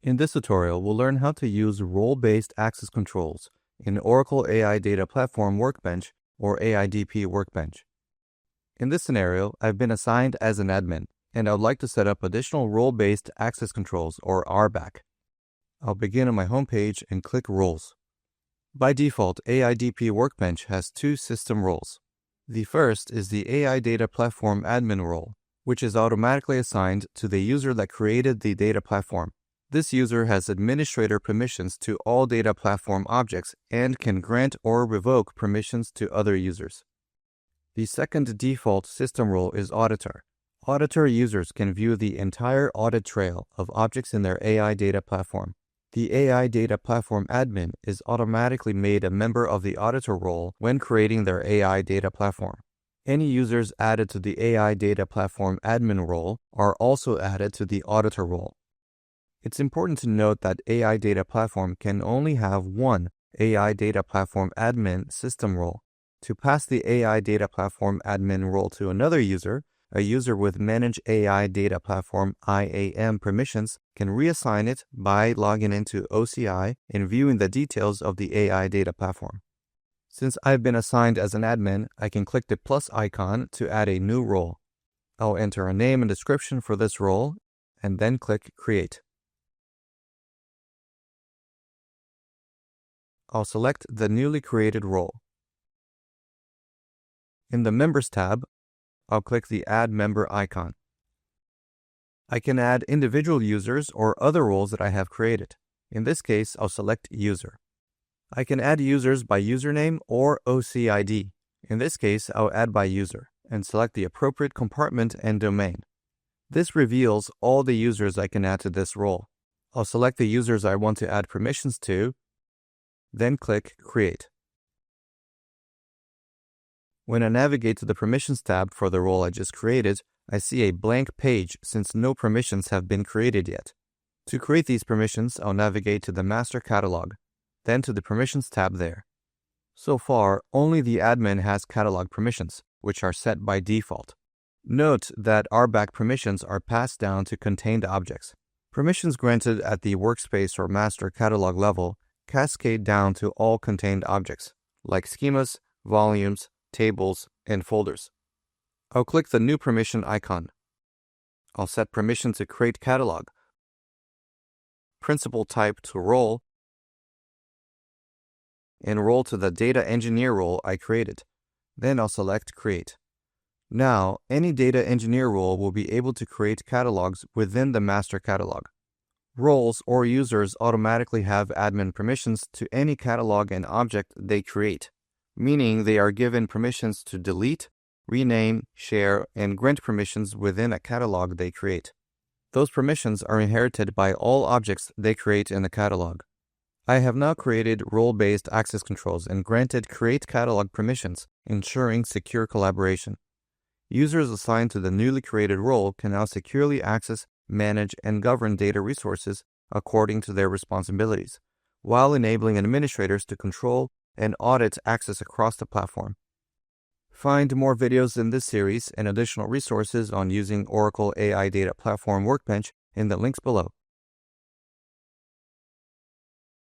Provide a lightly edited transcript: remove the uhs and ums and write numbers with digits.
In this tutorial, we'll learn how to use role-based access controls in Oracle AI Data Platform Workbench or AIDP Workbench. In this scenario, I've been assigned as an admin, and I would like to set up additional role-based access controls or RBAC. I'll begin on my home page and click Roles. By default, AIDP Workbench has two system roles. The first is the AI Data Platform Admin role, which is automatically assigned to the user that created the data platform. This user has administrator permissions to all data platform objects and can grant or revoke permissions to other users. The second default system role is Auditor. Auditor users can view the entire audit trail of objects in their AI data platform. The AI Data Platform Admin is automatically made a member of the Auditor role when creating their AI data platform. Any users added to the AI Data Platform Admin role are also added to the Auditor role. It's important to note that AI Data Platform can only have one AI Data Platform Admin system role. To pass the AI Data Platform Admin role to another user, a user with Manage AI Data Platform IAM permissions can reassign it by logging into OCI and viewing the details of the AI Data Platform. Since I've been assigned as an admin, I can click the plus icon to add a new role. I'll enter a name and description for this role, and then click Create. I'll select the newly created role. In the Members tab, I'll click the Add Member icon. I can add individual users or other roles that I have created. In this case, I'll select User. I can add users by username or OCID. In this case, I'll add by user and select the appropriate compartment and domain. This reveals all the users I can add to this role. I'll select the users I want to add permissions to, then click Create. When I navigate to the Permissions tab for the role I just created, I see a blank page since no permissions have been created yet. To create these permissions, I'll navigate to the Master Catalog, then to the Permissions tab there. So far, only the admin has catalog permissions, which are set by default. Note that RBAC permissions are passed down to contained objects. Permissions granted at the workspace or master catalog level cascade down to all contained objects, like schemas, volumes, tables, and folders. I'll click the New Permission icon. I'll set permission to Create Catalog, Principal Type to Role, and role to the Data Engineer role I created. Then I'll select Create. Now, any Data Engineer role will be able to create catalogs within the Master Catalog. Roles or users automatically have admin permissions to any catalog and object they create, meaning they are given permissions to delete, rename, share, and grant permissions within a catalog they create. Those permissions are inherited by all objects they create in the catalog. I have now created role-based access controls and granted Create Catalog permissions, ensuring secure collaboration. Users assigned to the newly created role can now securely access, manage, and govern data resources according to their responsibilities, while enabling administrators to control and audit access across the platform. Find more videos in this series and additional resources on using Oracle AI Data Platform Workbench in the links below.